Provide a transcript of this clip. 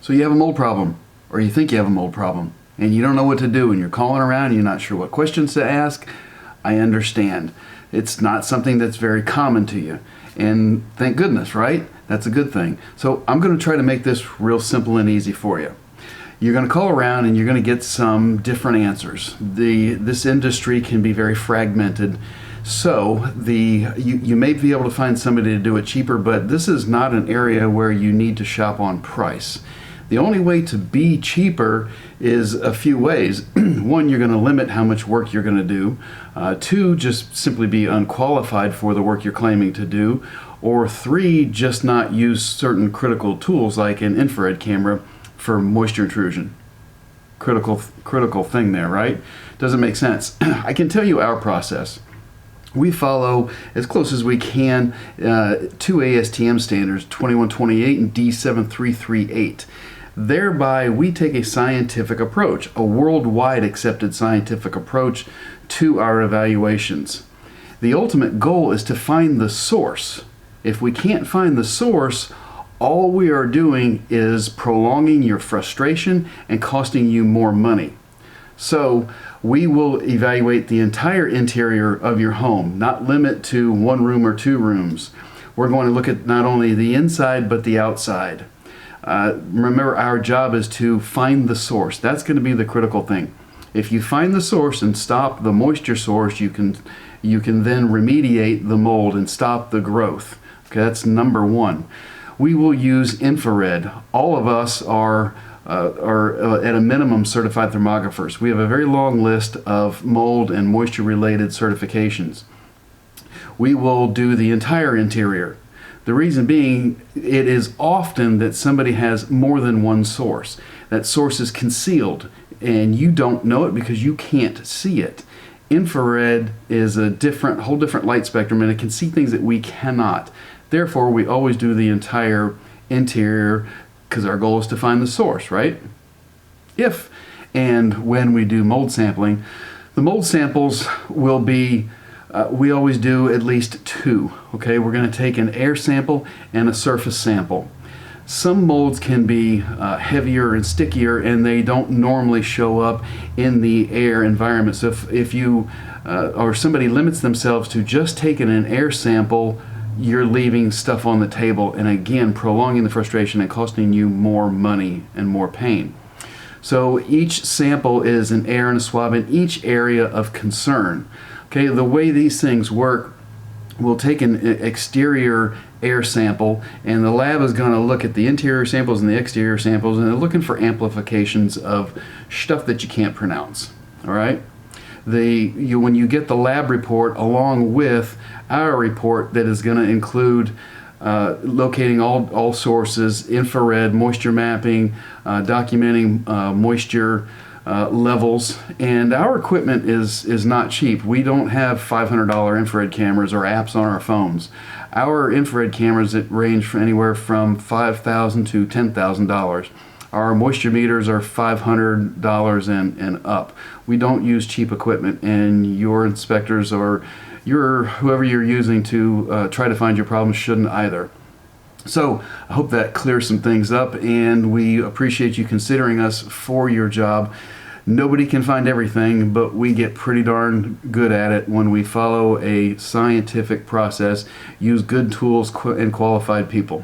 So you have a mold problem, or you think you have a mold problem, and you don't know what to do, and you're calling around and you're not sure what questions to ask. I understand. It's not something that's very common to you. And thank goodness, right? That's a good thing. So I'm going to try to make this real simple and easy for you. You're going to call around and you're going to get some different answers. This industry can be very fragmented. So you may be able to find somebody to do it cheaper, but this is not an area where you need to shop on price. The only way to be cheaper is a few ways. One, you're going to limit how much work you're going to do. Two, just simply be unqualified for the work you're claiming to do. Or three, just not use certain critical tools like an infrared camera for moisture intrusion. Critical thing there, right? Doesn't make sense. I can tell you our process. We follow, as close as we can, two ASTM standards, 2128 and D7338. Thereby, we take a scientific approach, a worldwide accepted scientific approach to our evaluations. The ultimate goal is to find the source. If we can't find the source, all we are doing is prolonging your frustration and costing you more money. So we will evaluate the entire interior of your home, not limit to one room or two rooms. We're going to look at not only the inside but the outside. Remember, our job is to find the source. That's going to be the critical thing. If you find the source and stop the moisture source, you can then remediate the mold and stop the growth. Okay, that's number one. We will use infrared. All of us are at a minimum certified thermographers. We have a very long list of mold and moisture related certifications. We will do the entire interior. The reason being, it is often that somebody has more than one source. That source is concealed and you don't know it because you can't see it. Infrared is a whole different light spectrum, and it can see things that we cannot. Therefore, we always do the entire interior because our goal is to find the source, right? If and when we do mold sampling, the mold samples will be we always do at least two. Okay, we're going to take an air sample and a surface sample. Some molds can be heavier and stickier, and they don't normally show up in the air environment. So if you or somebody limits themselves to just taking an air sample, you're leaving stuff on the table, and again prolonging the frustration and costing you more money and more pain. So each sample is an air and a swab in each area of concern. Okay, the way these things work, we'll take an exterior air sample, and the lab is going to look at the interior samples and the exterior samples, and they're looking for amplifications of stuff that you can't pronounce. All right, when you get the lab report along with our report that is going to include locating all sources, infrared, moisture mapping, documenting moisture levels, and our equipment is not cheap. We don't have $500 infrared cameras or apps on our phones. Our infrared cameras that range from anywhere from $5,000 to $10,000. Our moisture meters are $500 and up. We don't use cheap equipment, and your inspectors or whoever you're using to try to find your problems shouldn't either. So I hope that clears some things up, and we appreciate you considering us for your job. Nobody can find everything, but we get pretty darn good at it when we follow a scientific process, use good tools and qualified people.